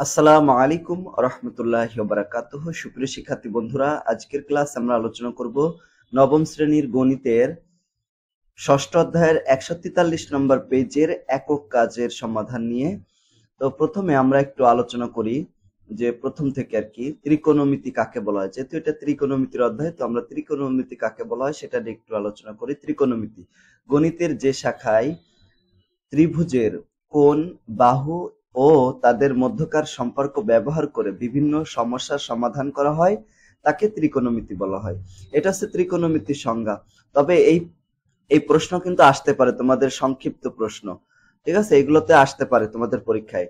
আসসালামু আলাইকুম রহমতুল্লাহি ওয়া বারাকাতুহু। সুপ্রিয় শিক্ষার্থী বন্ধুরা, আজকের ক্লাস আমরা আলোচনা করব নবম শ্রেণীর গণিতের ষষ্ঠ অধ্যায়ের 143 নম্বর পেজের একক কাজের সমাধান নিয়ে। তো প্রথমে আমরা একটু আলোচনা করি যে প্রথম থেকে আর কি ত্রিকোণমিতি কাকে বলা হয়। যেহেতু এটা ত্রিকোণমিতির অধ্যায়, তো আমরা ত্রিকোণমিতি কাকে বলা হয় সেটা নিয়ে একটু আলোচনা করি। ত্রিকোণমিতি গণিতের যে শাখায় ত্রিভুজের কোণ, বাহু ও তাদের মধ্যকার সম্পর্ক ব্যবহার করে বিভিন্ন সমস্যার সমাধান করা হয় তাকে ত্রিকোণমিতি বলা হয়। এটা হচ্ছে ত্রিকোণমিতির সংজ্ঞা। তবে এই প্রশ্ন কিন্তু আসতে পারে, তোমাদের সংক্ষিপ্ত প্রশ্ন, ঠিক আছে, এগুলোতে আসতে পারে তোমাদের পরীক্ষায়।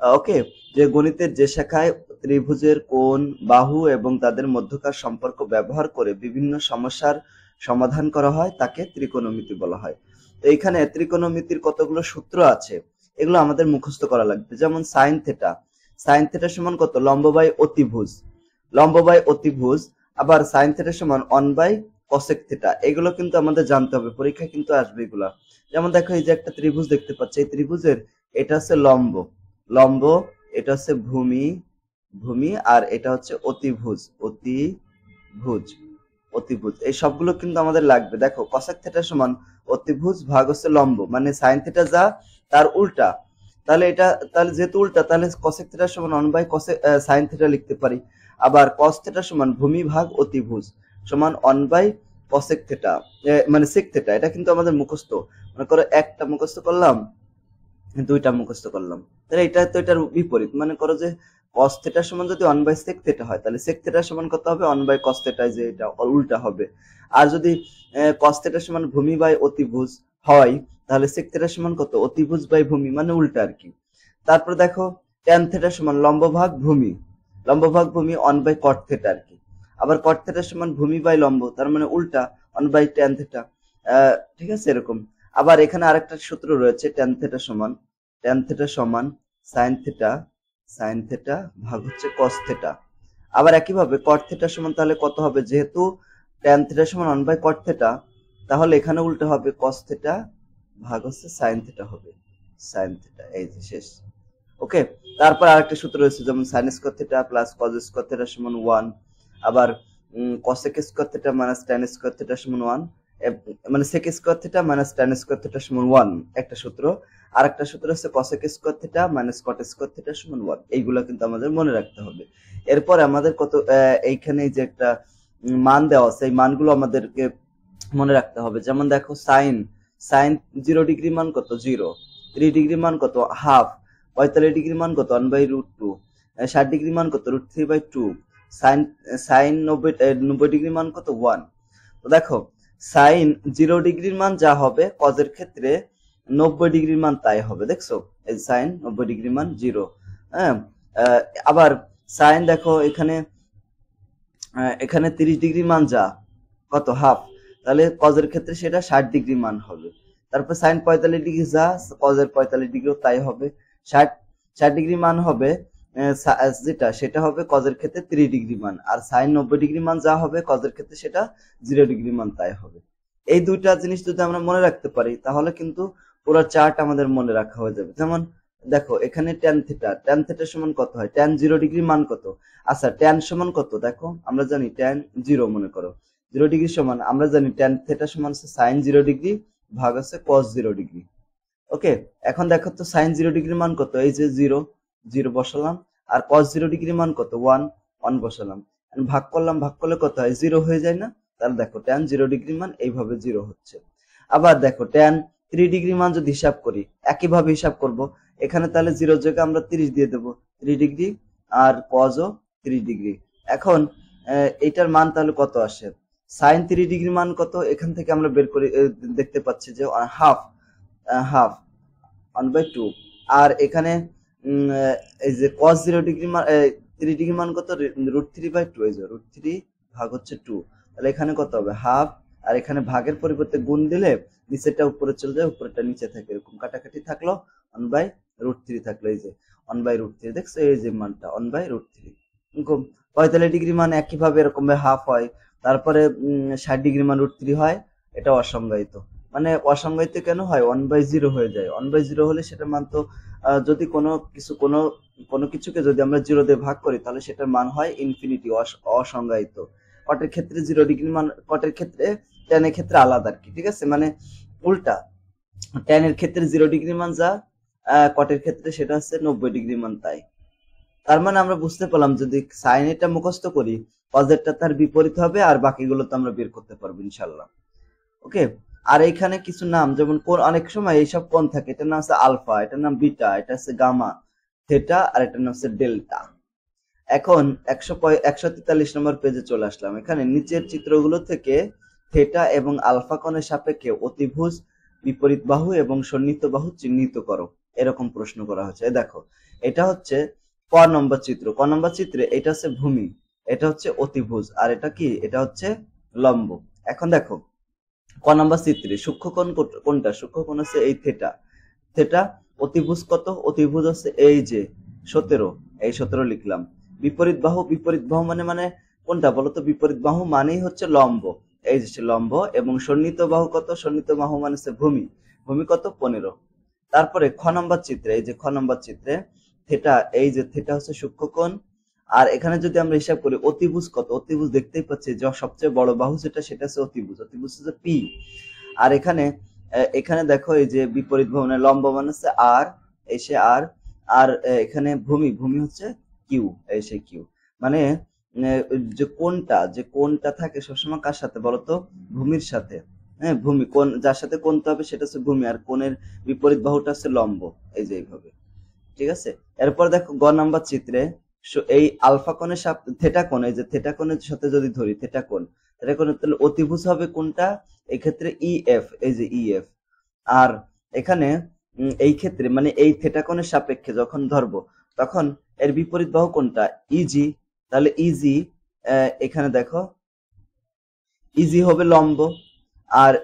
ওকে, যে গণিতের যে শাখায় ত্রিভুজের কোণ, বাহু এবং তাদের মধ্যকার সম্পর্ক ব্যবহার করে বিভিন্ন সমস্যার সমাধান করা হয় তাকে ত্রিকোণমিতি বলা হয়। তো এখানে ত্রিকোণমিতির কতগুলো সূত্র আছে, এগুলো আমাদের মুখস্থ করা লাগবে। যেমন সাইন থেটা, সাইন থেটা সমান কত? লম্ব বাই অতিভুজ, লম্ব বাই অতিভুজ। আবার সাইন থেটা সমান 1 বাই কসেক থেটা। এগুলো কিন্তু আমাদের জানতে হবে, পরীক্ষা কিন্তু আসবে এগুলা। যেমন দেখো, এই যে একটা ত্রিভুজ দেখতে পাচ্ছি, এই ত্রিভুজের এটা হচ্ছে লম্ব, লম্ব, এটা হচ্ছে ভূমি, ভূমি, আর এটা হচ্ছে অতিভুজ, অতিভুজ, অতিভুজ। এই সবগুলো কিন্তু আমাদের লাগবে। দেখো, কসেক থেটা সমান অতিভুজ ভাগ হচ্ছে লম্ব, মানে সাইন থেটা যা তার উল্টা। তাহলে এটা, তাহলে যেহেতু উল্টা, তাহলে কসেক থেটা সমান 1 বাই কসেক সাইন থেটা লিখতে পারি। আবার কস থেটা সমান ভূমি ভাগ অতিভুজ সমান 1 বাই কসেক থেটা, মানে সেক থেটা। এটা কিন্তু আমাদের মুখস্থ। মনে করো একটা মুখস্থ করলাম, দুইটা মুখস্থ করলাম, তাহলে এটা তো এটার বিপরীত। মনে করো যে cos থিটা সমান যদি 1 বাই sec থিটা হয়, তাহলে sec থিটা সমান কত হবে? 1 বাই cos থিটা, যে এটা উল্টা হবে। আর যদি cos থিটা সমান ভূমি বাই অতিভুজ হয়, তাহলে sec থিটা সমান কত? অতিভুজ বাই ভূমি, মানে উল্টা আর কি। তারপর দেখো, tan থিটা সমান লম্ব ভাগ ভূমি, লম্ব ভাগ ভূমি 1 বাই cot থিটা আর কি। আবার cot থিটা সমান ভূমি বাই লম্ব, তার মানে উল্টা 1 বাই tan থিটা। ঠিক আছে, এরকম। আবার এখানে আরেকটা সূত্র রয়েছে, tan থিটা সমান sin থিটা, sin থিটা ভাগ হচ্ছে cos থিটা। আবার একইভাবে cot থিটা সমান তাহলে কত হবে? যেহেতু tan থিটা সমান 1 বাই cot থিটা, তাহলে এখানে উল্টো হবে cos থিটা ভাগ হচ্ছে sin থিটা হবে, sin থিটা। এই যে শেষ। ওকে, তারপর আরেকটা সূত্র রয়েছে, যেমন sin square theta plus cos square theta সমান 1। আবার cosec square theta minus tan square theta সমান 1, মানে sec square theta minus tan square theta সমান 1 একটা সূত্র। আর একটা সূত্র হচ্ছে cosec square theta minus cot square theta সমান 1। এইগুলা কিন্তু আমাদের মনে রাখতে হবে। এরপর আমাদের কত, এইখানে যে একটা মান দেওয়া আছে, এই মানগুলো আমাদেরকে মনে রাখতে হবে। যেমন দেখো, সাইন, সাইন 0 ডিগ্রি মান কত? 0। 3 ডিগ্রি মান কত? হাফ। 45 ডিগ্রি মান কত? 1 বাই রুট 2। 60 ডিগ্রি মান কত? Root 3 by 2। Sine, sine 90 degree মান কত? 1। তো দেখো, সাইন 0 ডিগ্রির মান যা হবে, কজের ক্ষেত্রে 90 ডিগ্রির মান তাই হবে। দেখছো, এই সাইন 90 ডিগ্রি মান 0। হ্যাঁ, আবার সাইন দেখো এখানে, এখানে 30 ডিগ্রি মান যা কত? হাফ। তাহলে কজের ক্ষেত্রে সেটা 60 ডিগ্রি মান হবে। তারপর সাইন 45 ডিগ্রি যা, কজের 45 ডিগ্রিও তাই হবে। 60 ডিগ্রি মান হবে যেটা, সেটা হবে কজের ক্ষেত্রে 30 ডিগ্রি মান। আর সাইন 90 ডিগ্রি মান যা হবে, কজের ক্ষেত্রে সেটা 0 ডিগ্রি মান তাই হবে। এই দুইটা জিনিস যদি আমরা মনে রাখতে পারি, তাহলে কিন্তু পুরো চার্ট আমাদের মনে রাখা হয়ে যাবে। যেমন দেখো, এখানে tan থিটা, tan থিটা সমান কত হয়? tan 0 ডিগ্রি মান কত? আচ্ছা, tan সমান কত? দেখো, আমরা জানি tan 0, মনে করো 0 ডিগ্রি সমান, আমরা জানি tan থিটা সমান হচ্ছে sin 0 ডিগ্রি ভাগ হচ্ছে cos 0 ডিগ্রি। ওকে, এখন দেখো তো sin 0 ডিগ্রি মান কত? এই যে 0, 0 বসালাম। আর cos 0 ডিগ্রি মান কত? 1, 1 বসালাম। ভাগ করলাম, ভাগ করলে কত হয়? 0 হয়ে যায় না? তাহলে দেখো, tan 0 ডিগ্রি মান এইভাবে 0 হচ্ছে। আবার দেখো, tan 3 ডিগ্রি মান যদি হিসাব করি, একইভাবে হিসাব করব। এখানে তাহলে 0 জায়গায় আমরা 30 দিয়ে দেব, 3 ডিগ্রি, আর cos ও 3 ডিগ্রি। এখন এটার মান তাহলে কত আসে? sin 3 ডিগ্রি মান কত? এখান থেকে আমরা বের করে দেখতে পাচ্ছি যে হাফ, হাফ 1 বাই 2। আর এখানে এই যে cos 0 ডিগ্রি মান, 3 ডিগ্রি মান কত? Root 3 by 2। এই যে রুট 3 ভাগ হচ্ছে 2। তাহলে এখানে কত হবে? হাফ। আর এখানে ভাগের পরিবর্তে গুণ দিলে নিচেরটা উপরে চলে যায়, উপরেরটা নিচে থাকে, এরকম কাটাকাটি থাকলো, 1 বাই রুট 3 থাকলো। এই যে 1 বাই রুট 3, দেখছো এই যে মানটা 1 বাই রুট 3। 45 ডিগ্রি মান একইভাবে এরকম হাফ হয়। তারপরে 60 ডিগ্রি মান রুট 3 হয়, এটা অসংজ্ঞায়িত। মানে অসংজ্ঞায়িত কেন হয়, 1/0 হয়ে যায়। 1/0 হলে সেটার মান তো যদি কোনো কিছুকে যদি আমরা 0 দিয়ে ভাগ করি তাহলে সেটার মান হয় ইনফিনিটি, অসংজ্ঞায়িত। কটের ক্ষেত্রে 0 ডিগ্রি মান, কটের ক্ষেত্রে tan এর ক্ষেত্রে আলাদা আর কি, ঠিক আছে, মানে উল্টা। tan এর ক্ষেত্রে 0 ডিগ্রি মান যা, কটের ক্ষেত্রে সেটা হচ্ছে 90 ডিগ্রি মান তাই। তার মানে আমরা বুঝতে পারলাম যদি সাইন এটা মুখস্থ করি, কজেরটা তার বিপরীত হবে, আর বাকিগুলো তো আমরা বের করতে পারবো ইনশাল্লাহ। ওকে। আর এখানে কিছু নাম, যেমন কোন, অনেক সময় এইসব কোণ থাকে, এটার নাম হচ্ছে আলফা, এটার নাম বিটা, এটা হচ্ছে গামা, থেটা, আর এটার নাম হচ্ছে ডেল্টা। এখন 143 নম্বর পেজে চলে আসলাম। এখানে নিচের চিত্রগুলো থেকে থেটা এবং আলফা কোণের সাপেক্ষে অতিভুজ, বিপরীত বাহু এবং সন্নিহিত বাহু চিহ্নিত করো, এরকম প্রশ্ন করা হচ্ছে। দেখো, এটা হচ্ছে ক নম্বর চিত্র। ক নম্বর চিত্রে এটা হচ্ছে ভূমি, এটা হচ্ছে অতিভুজ, আর এটা কি, এটা হচ্ছে লম্ব। এখন দেখো, ক নম্বর চিত্রে সূক্ষ্মকোণ কোনটা? সূক্ষ্মকোণ হচ্ছে এই থেটা। থেটা। অতিভুজ কত? অতিভুজ হচ্ছে এই যে 17, এই 17 লিখলাম। বিপরীত বাহু, বিপরীত বাহু মানে কোনটা বলতো? বিপরীত বাহু মানেই হচ্ছে লম্ব, এই যে লম্ব। এবং সন্নিহিত বাহু কত? সন্নিহিত বাহু মানে হচ্ছে ভূমি, ভূমি কত? 15। তারপরে খ নম্বর চিত্রে, এই যে খ নম্বর চিত্রে থেটা, এই যে থেটা হচ্ছে সূক্ষ্মকোণ। আর এখানে যদি আমরা হিসাব করি অতিভুজ কত? অতিভুজ দেখতেই পাচ্ছি যে সবচেয়ে বড় বাহু যেটা, সেটা হচ্ছে অতিভুজ, অতিভুজ হচ্ছে পি। আর এখানে এখানে দেখো এই যে বিপরীত বাহু মানে লম্ব মানে হচ্ছে আর, এসে আর, আর এখানে ভূমি, ভূমি হচ্ছে কিউ, এসে কিউ। মানে যে কোনটা থাকে সবসময় কার সাথে বলতো? ভূমির সাথে। হ্যাঁ, ভূমি, কোন যার সাথে কোণটা হবে সেটা হচ্ছে ভূমি, আর কোণের বিপরীত বাহুটা হচ্ছে লম্ব, এই যে এইভাবে, ঠিক আছে। এরপর দেখো গ নাম্বার চিত্রে এই আলফা কোণের সাথে থেটা কোণ, এই যে থেটা কোণের সাথে যদি ধরি থেটা কোণ, থেটা কোণের তাহলে অতিভুজ হবে কোনটা? এই ক্ষেত্রে ইএফ, এই যে ইএফ। আর এখানে এই ক্ষেত্রে মানে এই থেটা কোণের সাপেক্ষে যখন ধরবো তখন এর বিপরীত বাহু কোনটা? ইজি। তাহলে ইজি, এখানে দেখো ইজি হবে লম্ব, আর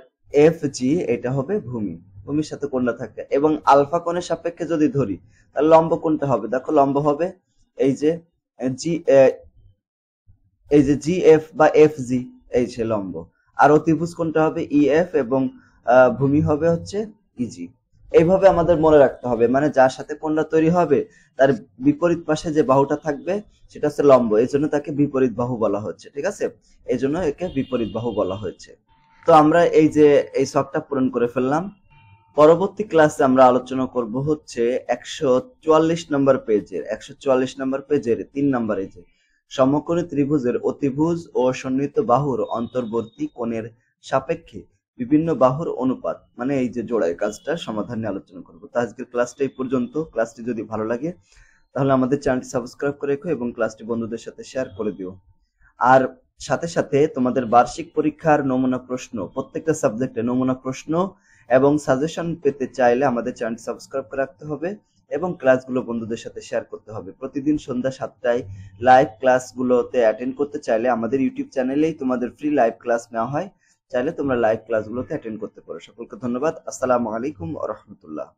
এফ জি এটা হবে ভূমি, ভূমির সাথে কোনটা থাকে। এবং আলফা কোণের সাপেক্ষে যদি ধরি তাহলে লম্ব কোনটা হবে? দেখো লম্ব হবে এই যে জি, এই যে জি এফ বা এফ জি, এই যে লম্ব। আর অতিভুজ কোনটা হবে? ইএফ, এবং ভূমি হবে হচ্ছে ইজি। এইভাবে আমাদের মনে রাখতে হবে, মানে যার সাথে কোণটা তৈরি হবে তার বিপরীত পাশে যে বাহুটা থাকবে সেটা হচ্ছে লম্ব, এই জন্য তাকে বিপরীত বাহু বলা হচ্ছে, ঠিক আছে, এই জন্য একে বিপরীত বাহু বলা হয়েছে। তো আমরা এই যে এই শখটা পূরণ করে ফেললাম। পরবর্তী ক্লাসে আমরা আলোচনা করব হচ্ছে 144 নম্বর পেজের, 144 নম্বর পেজের 3 নম্বরে যে সমকোণী ত্রিভুজের অতিভুজ ও সন্নিহিত বাহুর অন্তর্বর্তী কোণের সাপেক্ষে বিভিন্ন বাহুর অনুপাত, মানে এই যে জোড়ায় কাজটা সমাধান নিয়ে আলোচনা করব। তো আজকের ক্লাসটা এই পর্যন্ত। ক্লাসটি যদি ভালো লাগে তাহলে আমাদের চ্যানেলটি সাবস্ক্রাইব করে রেখো এবং ক্লাসটি বন্ধুদের সাথে শেয়ার করে দিও। আর সাথে সাথে তোমাদের বার্ষিক পরীক্ষার নমুনা প্রশ্ন, প্রত্যেকটা সাবজেক্টে নমুনা প্রশ্ন এবং সাজেশন পেতে চাইলে আমাদের চ্যানেলটি সাবস্ক্রাইব করে রাখতে হবে এবং ক্লাসগুলো বন্ধুদের সাথে শেয়ার করতে হবে। প্রতিদিন সন্ধ্যা 7টায় লাইভ ক্লাসগুলোতে অ্যাটেন্ড করতে চাইলে আমাদের ইউটিউব চ্যানেলেই তোমাদের ফ্রি লাইভ ক্লাস নেওয়া হয়, চাইলে তোমরা লাইভ ক্লাসগুলোতে অ্যাটেন্ড করতে পারো। সকলকে ধন্যবাদ। আসসালামু আলাইকুম ওয়া রাহমাতুল্লাহ।